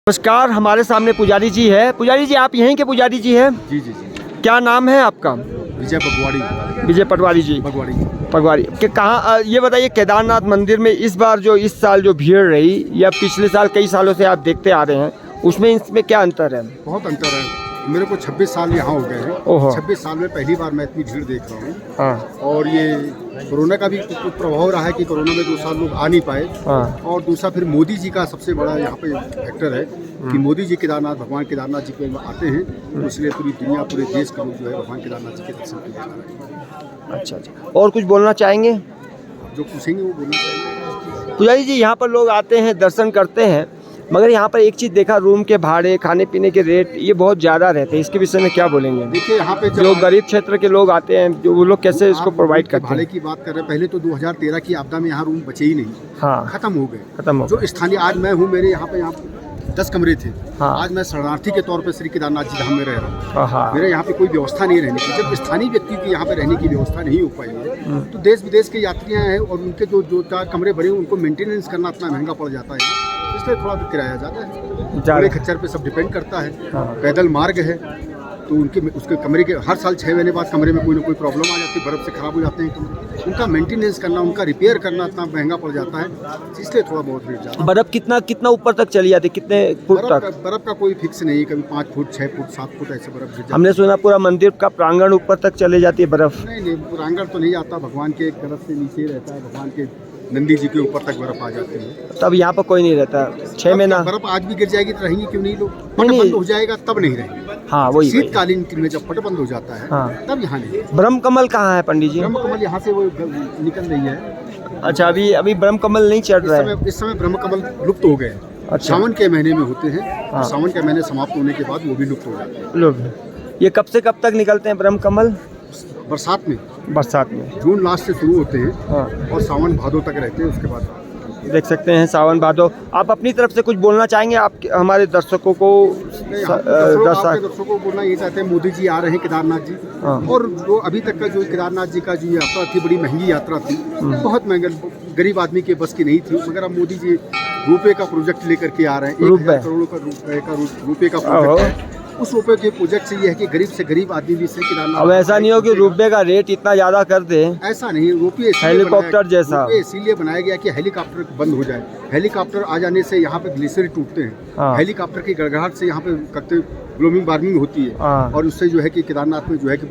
नमस्कार, हमारे सामने पुजारी जी है। पुजारी जी, आप यहीं के पुजारी जी हैं? जी जी जी। क्या नाम है आपका? विजय पटवारी। विजय पटवारी जी। पटवारी के कहाँ, ये बताइए, केदारनाथ मंदिर में इस बार जो इस साल जो भीड़ रही या पिछले साल कई सालों से आप देखते आ रहे हैं, उसमें इसमें क्या अंतर है? बहुत अंतर है। मेरे को 26 साल यहाँ हो गए हैं। ओहो। 26 साल में पहली बार मैं इतनी भीड़ देख रहा हूँ। हाँ और ये कोरोना का भी कुछ प्रभाव रहा है कि कोरोना में 2 साल लोग आ नहीं पाए। हाँ। और दूसरा फिर मोदी जी का सबसे बड़ा यहाँ पे फैक्टर है कि मोदी जी केदारनाथ, भगवान केदारनाथ जी के आते हैं, तो इसलिए पूरी दुनिया, पूरे देश के लोग जो है भगवान केदारनाथ जी के दर्शन के लिए आ रहे हैं। अच्छा, और कुछ बोलना चाहेंगे? जो पूछेंगे वो बोलना चाहिए। पुजारी जी, यहाँ पर लोग आते हैं, दर्शन करते हैं, मगर यहाँ पर एक चीज़ देखा, रूम के भाड़े, खाने पीने के रेट ये बहुत ज़्यादा रहते हैं। इसके विषय में क्या बोलेंगे? देखिए, यहाँ पे जो गरीब क्षेत्र के लोग आते हैं, जो वो लोग कैसे इसको प्रोवाइड करते भाड़े हैं? की बात कर रहे हैं, पहले तो 2013 की आपदा में यहाँ रूम बचे ही नहीं। हाँ, खत्म हो गए। खत्म हो जो स्थानीय, आज मैं हूँ, मेरे यहाँ पे 10 कमरे थे। हाँ। आज मैं शरणार्थी के तौर पे श्री केदारनाथ जी धाम में रह रहा हूँ। हाँ। मेरे यहाँ पे कोई व्यवस्था नहीं रहने की। जब स्थानीय व्यक्ति की यहाँ पे रहने की व्यवस्था नहीं हो पाई है, तो देश विदेश के यात्री हैं और उनके जो 4 कमरे भरे हैं, उनको मेंटेनेंस करना इतना महंगा पड़ जाता है, इसलिए थोड़ा भी किराया ज़्यादा है। पूरे खच्चर पे सब डिपेंड करता है। हाँ। पैदल मार्ग है, तो उनके उसके कमरे के हर साल 6 महीने बाद कमरे में कोई ना कोई प्रॉब्लम आ जाती है, बर्फ़ से ख़राब हो जाते हैं कमरे। उनका मेंटेनेंस करना, उनका रिपेयर करना इतना महंगा पड़ जाता है, इसलिए थोड़ा बहुत रेट ज़्यादा। बर्फ कितना ऊपर तक चली जाती, कितने फुट तक? बर्फ का कोई फिक्स नहीं, कभी 5 फुट, 6 फुट, 7 फुट ऐसे बर्फ गिर जाती है। हमने सुना पूरा मंदिर का प्रांगण ऊपर तक चले जाती है बर्फ। नहीं, प्रांगण तो नहीं आता, भगवान के तरफ से नीचे रहता है, भगवान के नंदी जी के ऊपर तक बर्फ आ जाती है। तब यहाँ पर कोई नहीं रहता 6 महीना? बर्फ आज भी गिर जाएगी तो रहेंगी क्यों नहीं लोग? पट नहीं। बंद हो जाएगा तब नहीं रहेंगे। हाँ, वही। शीतकालीन में जब पट बंद हो जाता है, हाँ। तब यहाँ नहीं। ब्रह्म कमल कहाँ है पंडित जी? ब्रह्म कमल यहाँ से वो निकल रही है। अच्छा, अभी ब्रह्म कमल नहीं चढ़ रहा है? इस समय ब्रह्म कमल लुप्त हो गए। अच्छा। सावन के महीने में होते हैं। हाँ। सावन के महीने समाप्त होने के बाद वो भी लुप्त हो जाते हैं। लोग ये कब से कब तक निकलते हैं ब्रह्म कमल? बरसात में। बरसात में। जून लास्ट से शुरू होते हैं। हाँ। और सावन भादो तक रहते हैं, उसके बाद देख सकते हैं सावन भादो। आप अपनी तरफ से कुछ बोलना चाहेंगे आप हमारे दर्शकों को? दर्शकों को बोलना ये चाहते हैं, मोदी जी आ रहे हैं केदारनाथ जी। हाँ। और जो अभी तक का जो केदारनाथ जी का जो यात्रा थी, बड़ी महंगी यात्रा थी, बहुत महंगा, गरीब आदमी के बस की नहीं थी, मगर अब मोदी जी रुपए का प्रोजेक्ट लेकर के आ रहे हैं। 1000 करोड़ का रुपए का प्रोजेक्ट है। उस रुपए के प्रोजेक्ट से ये है कि गरीब से गरीब आदमी भी से केदारनाथ। अब ऐसा नहीं हो कि रुपए का रेट इतना ज़्यादा कर दे। ऐसा नहीं, रुपये हेलीकॉप्टर जैसा इसीलिए बनाया गया कि हेलीकॉप्टर बंद हो जाए। हेलीकॉप्टर आ जाने से यहाँ पे ग्लेशियर टूटते हैं। हाँ। हेलीकॉप्टर की गड़गड़ाहट से यहाँ पे ग्लोबल वार्मिंग होती है। हाँ। और उससे जो है कि केदारनाथ में जो है कि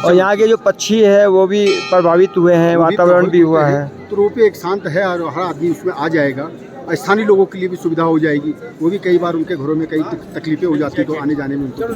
और यहाँ के जो पक्षी है वो भी प्रभावित हुए हैं, वातावरण भी हुआ है। तो रोपवे एक शांत है और हर आदमी उसमें आ जाएगा। स्थानीय लोगों के लिए भी सुविधा हो जाएगी। वो भी कई बार उनके घरों में कई तकलीफें हो जाती है, तो आने जाने में उनको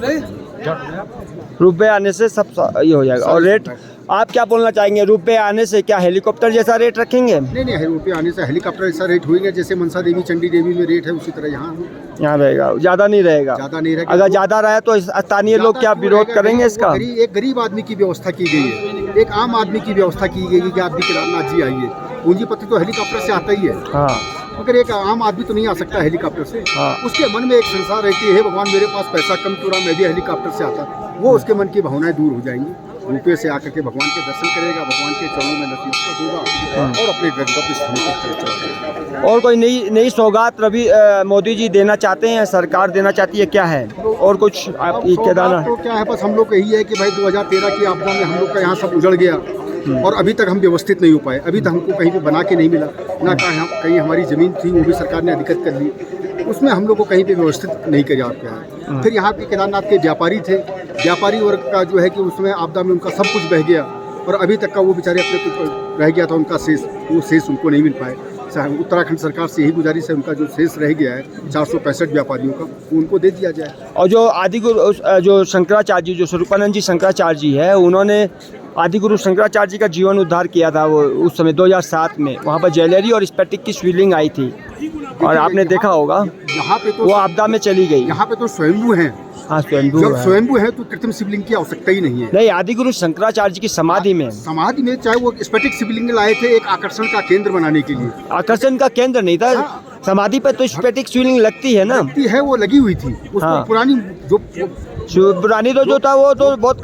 रुपए आने से सब ये हो जाएगा। और रेट आप क्या बोलना चाहेंगे? रुपए आने से क्या हेलीकॉप्टर जैसा रेट रखेंगे? नहीं, रुपये आने से हेलीकॉप्टर जैसा रेट होएगा। जैसे मनसा देवी, चंडी देवी में रेट है, उसी तरह यहाँ रहेगा। ज़्यादा नहीं रहेगा? ज़्यादा नहीं रहेगा। अगर ज़्यादा रहे तो स्थानीय लोग क्या विरोध करेंगे इसका? एक गरीब आदमी की व्यवस्था की गई है, एक आम आदमी की व्यवस्था की गई है कि आप भी केदारनाथ जी आइए। पूंजीपति तो हेलीकॉप्टर से आता ही है। हाँ। मगर एक आम आदमी तो नहीं आ सकता हेलीकॉप्टर से। हाँ। उसके मन में एक संसार रहती है, भगवान मेरे पास पैसा कम क्यों रहा, मैं भी हेलीकॉप्टर से आता। वो उसके मन की भावनाएं दूर हो जाएंगी। रुपये से आकर के भगवान के दर्शन करेगा, भगवान के चरणों में नतमस्तक होगा और अपने गंतव्य स्थान पर पहुंचेगा। और कोई नई सौगात रवि मोदी जी देना चाहते हैं, सरकार देना चाहती है, क्या है? और कुछ आप केदारनाथ तो क्या है, बस हम लोग को यही है कि भाई 2013 की आपदा में हम लोग का यहाँ सब उजड़ गया और अभी तक हम व्यवस्थित नहीं हो पाए। अभी तक हमको कहीं पे बना के नहीं मिला ना। कहीं हमारी ज़मीन थी वो भी सरकार ने अधिकृत कर ली, उसमें हम लोग को कहीं पे व्यवस्थित नहीं किया गया। फिर यहाँ के केदारनाथ के व्यापारी थे, व्यापारी वर्ग का जो है कि उसमें आपदा में उनका सब कुछ बह गया और अभी तक का वो बेचारे अपने कुछ रह गया था, उनका शेष, वो शेष उनको नहीं मिल पाए। उत्तराखंड सरकार से यही गुजारिश है, उनका जो शेष रह गया है 465 व्यापारियों का, वो उनको दे दिया जाए। और जो आदिगुरु जो शंकराचार्य जी, जो स्वरूपानंद जी शंकराचार्य जी है, उन्होंने आदिगुरु शंकराचार्य जी का जीवन उद्धार किया था। वो उस समय 2007 में वहाँ पर ज्वेलरी और स्फटिक की शिवलिंग आई थी और आपने देखा होगा यहाँ पे तो वो आपदा में चली गई। यहाँ पे तो स्वयंभू हैं। हाँ, स्वयंभू जब है। स्वयंभू है तो कृत्रिम शिवलिंग की आवश्यकता ही नहीं है। नहीं, आदिगुरु शंकराचार्य जी की समाधि में चाहे वो स्फटिक शिवलिंग लाए थे एक आकर्षण का केंद्र बनाने के लिए। आकर्षण का केंद्र नहीं था। हाँ। समाधि पर तो स्फटिक शिवलिंग लगती है ना। लगती है, वो लगी हुई थी उसको। हाँ। पुरानी पुरानी तो जो था वो तो बहुत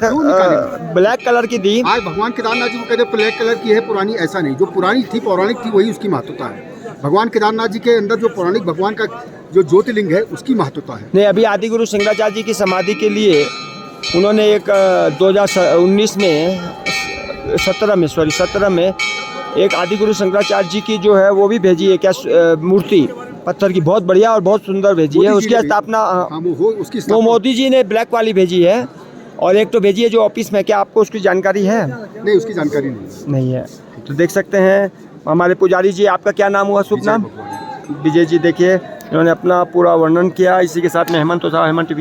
ब्लैक कलर की थी। आज भगवान केदारनाथ जी को कहते ब्लैक कलर की है पुरानी, ऐसा नहीं। जो पुरानी थी, पौराणिक थी, वही उसकी महत्वता है। भगवान केदारनाथ जी के अंदर जो पौराणिक भगवान का जो ज्योतिर्लिंग है उसकी महत्वता है। नहीं, अभी आदि गुरु शंकराचार्य जी की समाधि के लिए उन्होंने एक 2019 में 17 में एक आदि गुरु शंकराचार्य जी की जो है वो भी भेजी है, क्या मूर्ति पत्थर की, बहुत बढ़िया और बहुत सुंदर भेजी है। उसकी स्थापना हाँ, वो उसकी वो स्थापना मोदी जी ने ब्लैक वाली भेजी है, और एक तो भेजी है जो ऑफिस में। क्या आपको उसकी जानकारी है? नहीं, उसकी जानकारी नहीं है। तो देख सकते हैं हमारे पुजारी जी, आपका क्या नाम हुआ, शुभ नाम? भगवान। विजय जी। देखिए इन्होंने अपना पूरा वर्णन किया। इसी के साथ में हेमंत ओझा, हेमंत टीवी